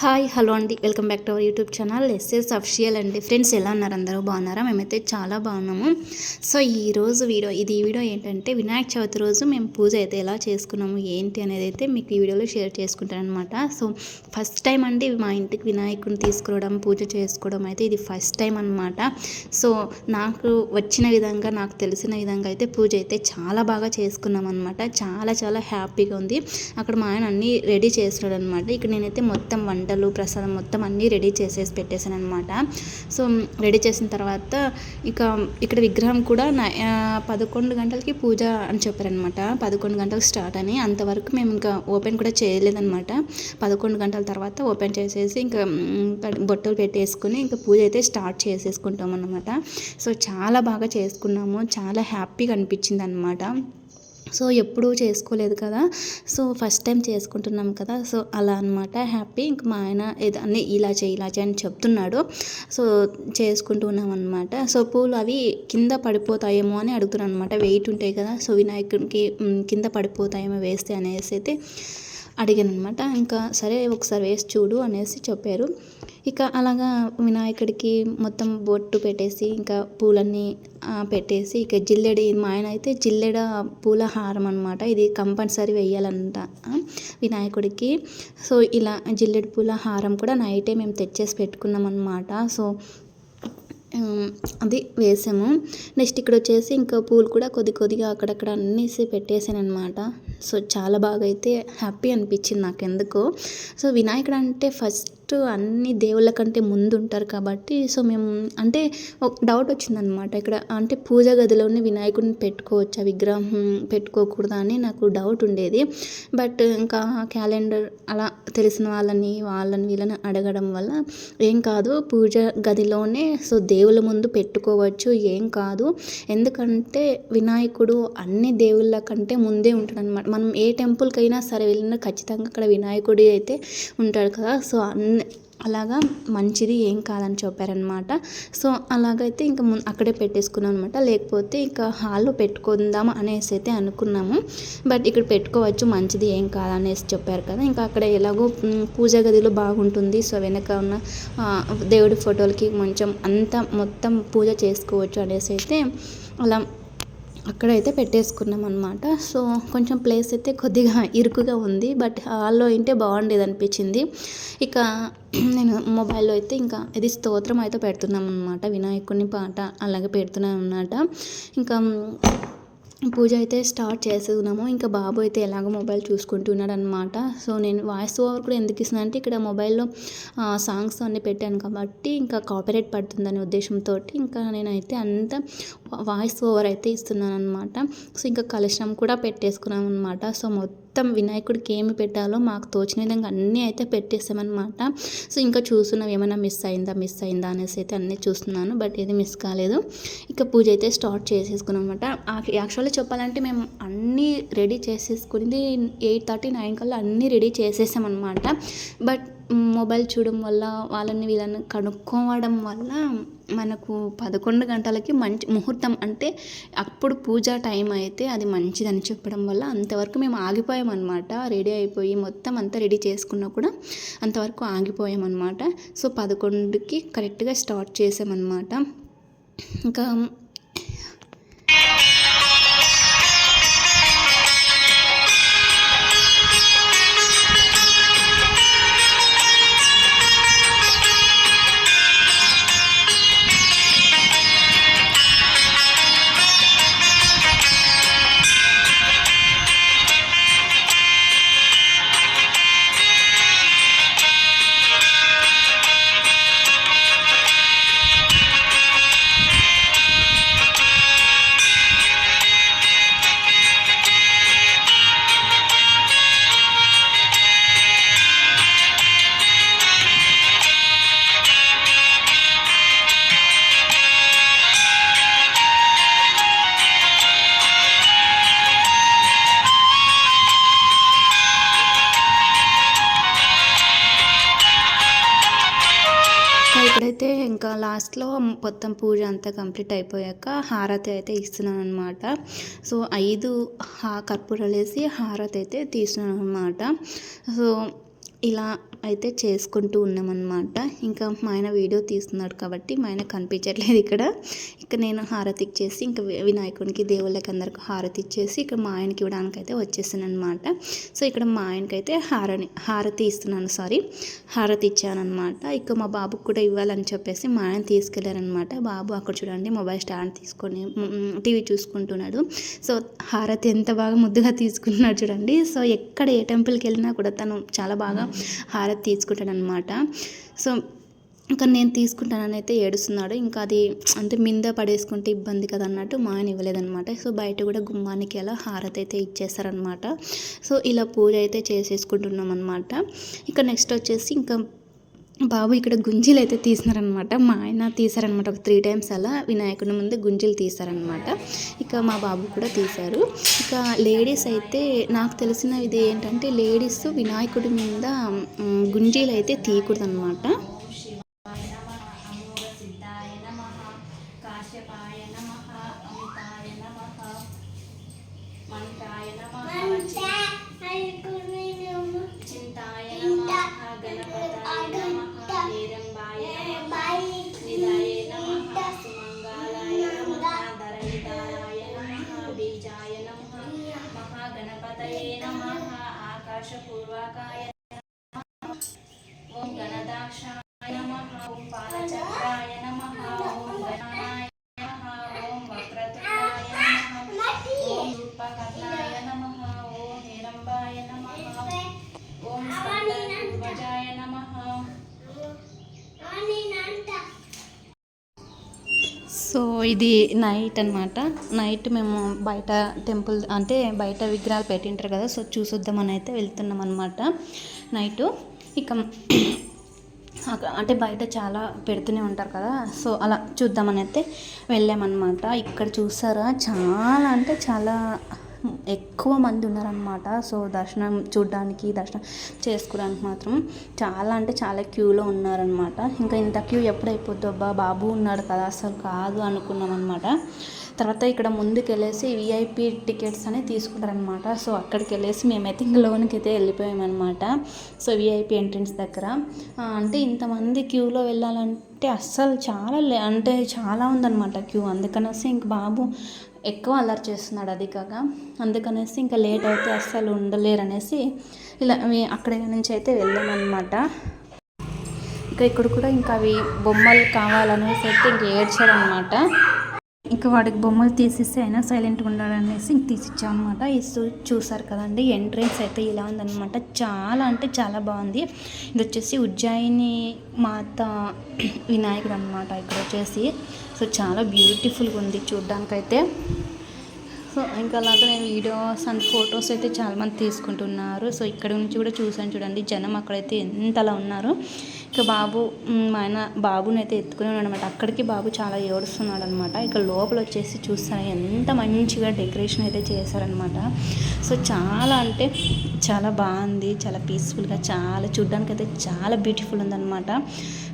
Hi hello అండి, welcome back to our YouTube channel SS official అండి. Friends ఎలా ఉన్నారు? అందరూ బాగున్నారా? మేమైతే చాలా బాగున్నాము. సో ఈరోజు వీడియో ఏంటంటే వినాయక చవితి రోజు మేము పూజ అయితే ఎలా చేసుకున్నాము ఏంటి అనేది అయితే మీకు ఈ వీడియోలో షేర్ చేసుకుంటాను అనమాట. సో ఫస్ట్ టైం అండి మా ఇంటికి వినాయకుడిని తీసుకురావడం, పూజ చేసుకోవడం అయితే ఇది ఫస్ట్ టైం అనమాట. సో నాకు వచ్చిన విధంగా, నాకు తెలిసిన విధంగా అయితే పూజ అయితే చాలా బాగా చేసుకున్నాం అనమాట. చాలా చాలా హ్యాపీగా ఉంది. అక్కడ మా ఆయన అన్నీ రెడీ చేస్తున్నాడు అనమాట. ఇక్కడ నేనైతే మొత్తం వంటలు, ప్రసాదం మొత్తం అన్నీ రెడీ చేసేసి పెట్టేశాను అనమాట. సో రెడీ చేసిన తర్వాత ఇక్కడ విగ్రహం కూడా 11 గంటలకి పూజ అని చెప్పారనమాట. 11 గంటలకు స్టార్ట్ అని. అంతవరకు మేము ఇంకా ఓపెన్ కూడా చేయలేదన్నమాట. 11 గంటల తర్వాత ఓపెన్ చేసేసి ఇంకా బొట్టలు పెట్టేసుకుని ఇంకా పూజ అయితే స్టార్ట్ చేసేసుకుంటాం అన్నమాట. సో చాలా బాగా చేసుకున్నాము. చాలా హ్యాపీగా అనిపించింది అనమాట. సో ఎప్పుడూ చేసుకోలేదు కదా, సో ఫస్ట్ టైం చేసుకుంటున్నాం కదా, సో అలా అనమాట హ్యాపీ. ఇంక మా ఆయన అన్నీ ఇలా చేయి అని చెప్తున్నాడు. సో చేసుకుంటూ ఉన్నాం అనమాట. సో పూలు అవి కింద పడిపోతాయేమో అని అడుగుతున్నాను అనమాట. వెయిట్ ఉంటాయి కదా, సో వినాయకుడికి కింద పడిపోతాయేమో వేస్తే అనేసి అయితే అడిగాను అనమాట. ఇంకా సరే ఒకసారి వేసి చూడు అనేసి చెప్పారు. ఇక అలాగా వినాయకుడికి మొత్తం బొట్టు పెట్టేసి ఇంకా పూలన్నీ పెట్టేసి ఇక మా ఆయన అయితే జిల్లెడ పూల హారం అనమాట. ఇది కంపల్సరీ వేయాలంట వినాయకుడికి. సో ఇలా జిల్లెడ పూల హారం కూడా నైటే మేము తెచ్చేసి పెట్టుకున్నాం అనమాట. సో అది వేసాము. నెక్స్ట్ ఇక్కడ వచ్చేసి ఇంకా పూలు కూడా కొద్దిగా అక్కడక్కడ అన్నేసి పెట్టేసాను అనమాట. సో చాలా బాగా అయితే హ్యాపీ అనిపించింది నాకు ఎందుకో. సో వినాయకుడు అంటే ఫస్ట్ అన్ని దేవుళ్ళ కంటే ముందు ఉంటారు కాబట్టి సో మేము అంటే ఒక డౌట్ వచ్చిందనమాట. ఇక్కడ అంటే పూజ గదిలోనే వినాయకుడిని పెట్టుకోవచ్చా, విగ్రహం పెట్టుకోకూడదా అని నాకు డౌట్ ఉండేది. బట్ ఇంకా క్యాలెండర్ అలా తెలిసిన వీళ్ళని అడగడం వల్ల ఏం కాదు, పూజ గదిలోనే సో దేవుళ్ళ ముందు పెట్టుకోవచ్చు, ఏం కాదు. ఎందుకంటే వినాయకుడు అన్ని దేవుళ్ళ కంటే ముందే ఉంటాడు అనమాట. మనం ఏ టెంపుల్కి అయినా సరే వెళ్ళినా ఖచ్చితంగా అక్కడ వినాయకుడి అయితే ఉంటాడు కదా. సో అలాగా మంచిది, ఏం కాదని చెప్పారనమాట. సో అలాగైతే ఇంకా అక్కడే పెట్టేసుకున్నాం అనమాట. లేకపోతే ఇంకా హాల్లో పెట్టుకుందాం అనేసి అయితే అనుకున్నాము. బట్ ఇక్కడ పెట్టుకోవచ్చు, మంచిది, ఏం కాదనేసి చెప్పారు కదా. ఇంకా అక్కడ ఎలాగో పూజా గదిలో బాగుంటుంది. సో వెనక ఉన్న దేవుడి ఫోటోలకి కొంచెం అంతా మొత్తం పూజ చేసుకోవచ్చు అనేసి అయితే అలా అక్కడైతే పెట్టేసుకున్నాం అనమాట. సో కొంచెం ప్లేస్ అయితే కొద్దిగా ఇరుకుగా ఉంది, బట్ హాల్లో అయితే బాగుండేది అనిపించింది. ఇక నేను మొబైల్లో అయితే ఇంకా ఇది స్తోత్రం అయితే పెడుతున్నాం అనమాట. వినాయకుడిని పాట అలాగే పెడుతున్నాను అన్నమాట. ఇంకా పూజ అయితే స్టార్ట్ చేస్తున్నాము. ఇంకా బాబు అయితే ఎలాగో మొబైల్ చూసుకుంటున్నాడు అనమాట. సో నేను వాయిస్ ఓవర్ కూడా ఎందుకు ఇస్తున్నాను అంటే ఇక్కడ మొబైల్లో సాంగ్స్ అన్నీ పెట్టాను కాబట్టి ఇంకా కాపీరైట్ పడుతుందనే ఉద్దేశంతో ఇంకా నేనైతే అంత వాయిస్ ఓవర్ అయితే ఇస్తున్నాను అనమాట. సో ఇంకా కలశం కూడా పెట్టేసుకున్నాం అనమాట. సో మొత్తం వినాయకుడికి ఏమి పెట్టాలో మాకు తోచిన విధంగా అన్నీ అయితే పెట్టేసామన్నమాట. సో ఇంకా చూస్తున్నాం ఏమైనా మిస్ అయిందా అనేసి అయితే అన్నీ చూస్తున్నాను, బట్ ఏది మిస్ కాలేదు. ఇక పూజ అయితే స్టార్ట్ చేసేసుకున్నాం అనమాట. యాక్చువల్లీ చెప్పాలంటే మేము అన్నీ రెడీ చేసేసుకుని 8:30, 9 కల్లా అన్నీ రెడీ చేసేసామన్నమాట. బట్ మొబైల్ చూడడం వల్ల వీళ్ళని కనుక్కోవడం వల్ల మనకు 11 గంటలకి మంచి ముహూర్తం అంటే అప్పుడు పూజా టైం అయితే అది మంచిదని చెప్పడం వల్ల అంతవరకు మేము ఆగిపోయామన్నమాట. రెడీ అయిపోయి మొత్తం అంతా రెడీ చేసుకున్నా కూడా అంతవరకు ఆగిపోయామన్నమాట. సో 11కి కరెక్ట్గా స్టార్ట్ చేసామన్నమాట. ఇంకా ఇప్పుడైతే ఇంకా లాస్ట్లో మొత్తం పూజ అంతా కంప్లీట్ అయిపోయాక హారతి అయితే ఇస్తున్నాను అనమాట. సో 5 కర్పూరాలు వేసి హారతి అయితే తీస్తున్నాను అనమాట. సో ఇలా అయితే చేసుకుంటూ ఉన్నామన్నమాట. ఇంకా మా ఆయన వీడియో తీస్తున్నాడు కాబట్టి మా ఆయన కనిపించట్లేదు ఇక్కడ. నేను హారతి ఇచ్చేసి ఇంకా వినాయకునికి దేవుళ్ళకి అందరికి హారతి ఇచ్చేసి ఇక్కడ మా ఆయనకి ఇవ్వడానికి అయితే వచ్చేసాను అనమాట. సో ఇక్కడ మా ఆయనకైతే హారతి ఇస్తున్నాను, హారతి ఇచ్చానమాట. ఇక మా బాబుకి కూడా ఇవ్వాలని చెప్పేసి మా ఆయన తీసుకెళ్లారనమాట. బాబు అక్కడ చూడండి మొబైల్ స్టాండ్ తీసుకొని టీవీ చూసుకుంటున్నాడు. సో హారతి ఎంత బాగా ముద్దుగా తీసుకున్నాడు చూడండి. సో ఎక్కడ ఏ టెంపుల్కి వెళ్ళినా కూడా తను చాలా బాగా హారతి తీసుకుంటాడనమాట. సో ఇంకా నేను తీసుకుంటానని అయితే ఏడుస్తున్నాడు. ఇంకా అది అంటే మింద పడేసుకుంటే ఇబ్బంది కదా అన్నట్టు మా ఆయన ఇవ్వలేదనమాట. సో బయట కూడా గుమ్మానికి అలా హారతి అయితే ఇచ్చేస్తారనమాట. సో ఇలా పూజ అయితే చేసేసుకుంటున్నాం అనమాట. ఇక నెక్స్ట్ వచ్చేసి ఇంకా బాబు ఇక్కడ గుంజీలు అయితే తీసినారనమాట. మా ఆయన తీసారనమాట. ఒక 3 times అలా వినాయకుడి ముందు గుంజీలు తీసారనమాట. ఇక మా బాబు కూడా తీశారు. ఇక లేడీస్ అయితే నాకు తెలిసిన ఇది ఏంటంటే లేడీస్ వినాయకుడి మీద గుంజీలు అయితే తీయకూడదు అనమాట. పూర్వకాయ ఓం గణదాక్షాయ నమః ఓం పాలచక్రాయ నమః ఓం గణాయ నమః ఓం వక్రతుండాయ నమః ఓం రూపకర్ణాయ నమః ఓం హిరంబాయ నమః ఓం స్కందపూర్వజాయ నమః. సో ఇది నైట్ అనమాట. నైట్ మేము బయట టెంపుల్ అంటే బయట విగ్రహాలు పెట్టింటారు కదా, సో చూసొద్దామని అయితే వెళ్తున్నాం అనమాట నైటు. ఇక అంటే బయట చాలా పెడుతూనే ఉంటారు కదా, సో అలా చూద్దామని అయితే వెళ్ళామన్నమాట. ఇక్కడ చూసారా చాలా అంటే చాలా ఎక్కువ మంది ఉన్నారనమాట. సో దర్శనం చేసుకోవడానికి మాత్రం చాలా అంటే చాలా క్యూలో ఉన్నారనమాట. ఇంకా ఇంత క్యూ ఎప్పుడు అయిపోద్దు అబ్బా, బాబు ఉన్నాడు కదా, అసలు కాదు అనుకున్నాం అనమాట. తర్వాత ఇక్కడ ముందుకు వెళ్ళేసి విఐపి టికెట్స్ అని తీసుకుంటారనమాట. సో అక్కడికి వెళ్ళేసి మేమైతే ఇంక లోనికి అయితే వెళ్ళిపోయామన్నమాట. సో విఐపి ఎంట్రన్స్ దగ్గర అంటే ఇంతమంది క్యూలో వెళ్ళాలంటే అస్సలు చాలా ఉందన్నమాట క్యూ. అందుకనేసి ఇంక బాబు ఎక్కువ అల్లరి చేస్తున్నాడు అది కాక, అందుకనేసి ఇంకా లేట్ అయితే అస్సలు ఉండలేరు అనేసి ఇలా అక్కడి నుంచి అయితే వెళ్ళామన్నమాట. ఇంకా ఇక్కడ కూడా ఇంకా అవి బొమ్మలు కావాలనేసి అయితే ఇంక ఏడ్చారనమాట. ఇంకా వాడికి బొమ్మలు తీసిస్తే అయినా సైలెంట్గా ఉండాలనేసి ఇంక తీసిచ్చాం అనమాట. చూసారు కదండి ఎంట్రెన్స్ అయితే ఇలా ఉందన్నమాట. చాలా అంటే చాలా బాగుంది. ఇది వచ్చేసి ఉజ్జయిని మాత వినాయకుడు అనమాట ఇక్కడ వచ్చేసి. సో చాలా బ్యూటిఫుల్గా ఉంది చూడ్డానికైతే. సో ఇంకా అలాగే నేను వీడియోస్ అండ్ ఫొటోస్ అయితే చాలామంది తీసుకుంటున్నారు. సో ఇక్కడ నుంచి కూడా చూసాను చూడండి, జనం అక్కడైతే ఎంతలా ఉన్నారు. ఇక మా ఆయన బాబుని అయితే ఎత్తుకుని ఉన్నాడు అనమాట. అక్కడికి బాబు చాలా ఏడుస్తున్నాడు అనమాట. ఇక లోపల వచ్చేసి చూస్తాను ఎంత మంచిగా డెకరేషన్ అయితే చేశారనమాట. సో చాలా అంటే చాలా బాగుంది, చాలా పీస్ఫుల్గా, చాలా చూడ్డానికి అయితే చాలా బ్యూటిఫుల్ ఉందన్నమాట.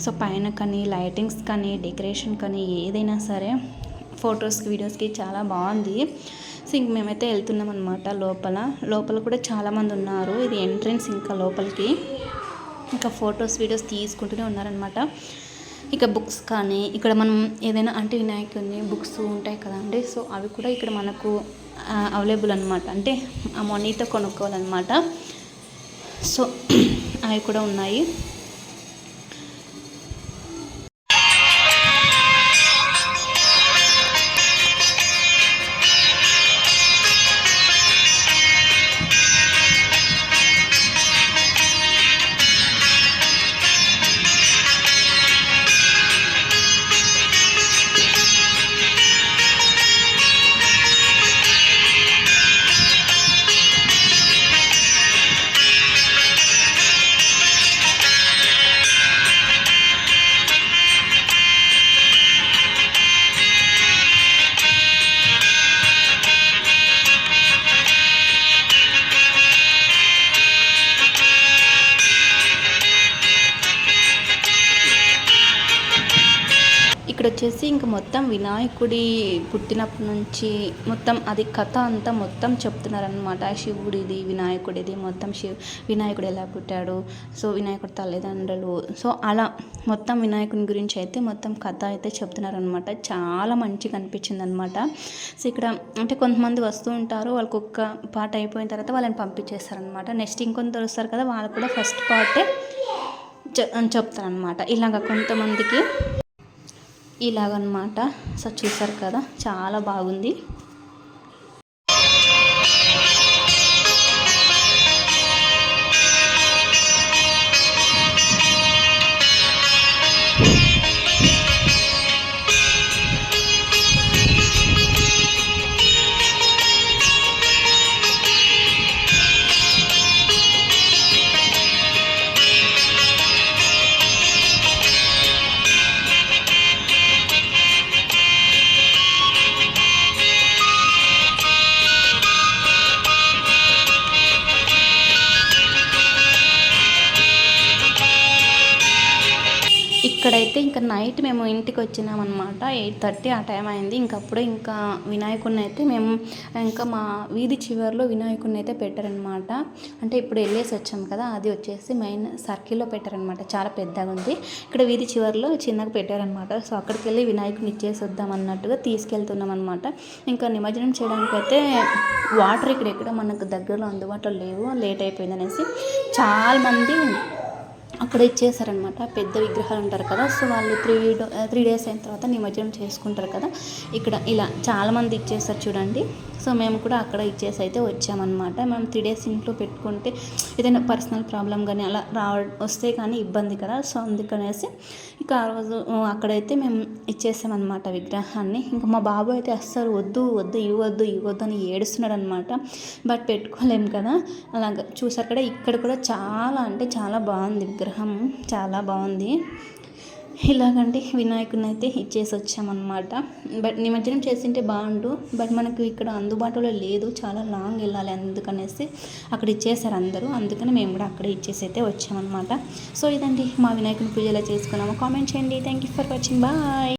సో పైన కానీ లైటింగ్స్ కానీ డెకరేషన్ కానీ ఏదైనా సరే ఫొటోస్కి వీడియోస్కి చాలా బాగుంది. సో ఇంక మేమైతే వెళ్తున్నాం అనమాట. లోపల కూడా చాలామంది ఉన్నారు. ఇది ఎంట్రన్స్ ఇంకా లోపలికి. ఇంకా ఫొటోస్ వీడియోస్ తీసుకుంటూనే ఉన్నారనమాట. ఇక బుక్స్ కానీ ఇక్కడ మనం ఏదైనా అంటే వినాయకుని బుక్స్ ఉంటాయి కదండి, సో అవి కూడా ఇక్కడ మనకు అవైలబుల్ అనమాట. అంటే ఆ మనీతో కొనుక్కోవాలన్నమాట. సో అవి కూడా ఉన్నాయి. వచ్చేసి ఇంకా మొత్తం వినాయకుడి పుట్టినప్పటి నుంచి మొత్తం అది కథ అంతా మొత్తం చెప్తున్నారనమాట. శివుడిది, వినాయకుడిది, మొత్తం వినాయకుడు ఎలా పుట్టాడు, సో వినాయకుడి తల్లిదండ్రులు, సో అలా మొత్తం వినాయకుని గురించి అయితే మొత్తం కథ అయితే చెప్తున్నారనమాట. చాలా మంచిగా అనిపించింది అనమాట. సో ఇక్కడ అంటే కొంతమంది వస్తూ ఉంటారు, వాళ్ళకి ఒక్క పాట అయిపోయిన తర్వాత వాళ్ళని పంపించేస్తారనమాట. నెక్స్ట్ ఇంకొందరు వస్తారు కదా, వాళ్ళు కూడా ఫస్ట్ పార్టే చెప్తారనమాట. ఇలాగ కొంతమందికి ఇలాగనమాట. సో చూసారు కదా, చాలా బాగుంది. ఇక్కడైతే ఇంకా నైట్ మేము ఇంటికి వచ్చినామన్నమాట. 8:30 ఆ టైం అయింది. ఇంకప్పుడు ఇంకా వినాయకుడిని అయితే మేము ఇంకా మా వీధి చివరిలో వినాయకుడిని అయితే పెట్టారనమాట. అంటే ఇప్పుడు వెళ్ళేసి వచ్చాము కదా, అది వచ్చేసి మెయిన్ సర్కిల్లో పెట్టారనమాట. చాలా పెద్దగా ఉంది. ఇక్కడ వీధి చివరిలో చిన్నగా పెట్టారనమాట. సో అక్కడికి వెళ్ళి వినాయకుడిని ఇచ్చేసి వద్దాం అన్నట్టుగా తీసుకెళ్తున్నాం అనమాట. ఇంకా నిమజ్జనం చేయడానికైతే వాటర్ ఇక్కడ మనకు దగ్గరలో అందుబాటులో లేవు, లేట్ అయిపోయింది అనేసి చాలామంది అక్కడ ఇచ్చేసారనమాట. పెద్ద విగ్రహాలు ఉంటారు కదా, సో వాళ్ళు 3 days అయిన తర్వాత నిమజ్జనం చేసుకుంటారు కదా, ఇక్కడ ఇలా చాలామంది ఇచ్చేసారు చూడండి. సో మేము కూడా అక్కడ ఇచ్చేసి అయితే వచ్చామన్నమాట. మేము 3 days ఇంట్లో పెట్టుకుంటే ఏదైనా పర్సనల్ ప్రాబ్లం కానీ అలా వస్తే కానీ ఇబ్బంది కదా, సో అందుకనేసి ఇక ఆ రోజు అక్కడైతే మేము ఇచ్చేసామన్నమాట విగ్రహాన్ని. ఇంకా మా బాబు అయితే అస్సలు వద్దు ఇవ్వద్దు అని ఏడుస్తున్నాడు అనమాట. బట్ పెట్టుకోలేము కదా, అలాగ చూసారు కదా. ఇక్కడ కూడా చాలా అంటే చాలా బాగుంది విగ్రహం, చాలా బాగుంది. ఇలాగంటే వినాయకుడిని అయితే ఇచ్చేసి వచ్చామన్నమాట. బట్ నిమజ్జనం చేసింటే బాగుండు, బట్ మనకు ఇక్కడ అందుబాటులో లేదు, చాలా లాంగ్ వెళ్ళాలి. అందుకనేసి అక్కడ ఇచ్చేసారు అందరూ, అందుకని మేము కూడా అక్కడ ఇచ్చేసి అయితే వచ్చామన్నమాట. సో ఇదండి మా వినాయకుని పూజ ఎలా చేసుకున్నామో కామెంట్ చేయండి. Thank you for watching, bye.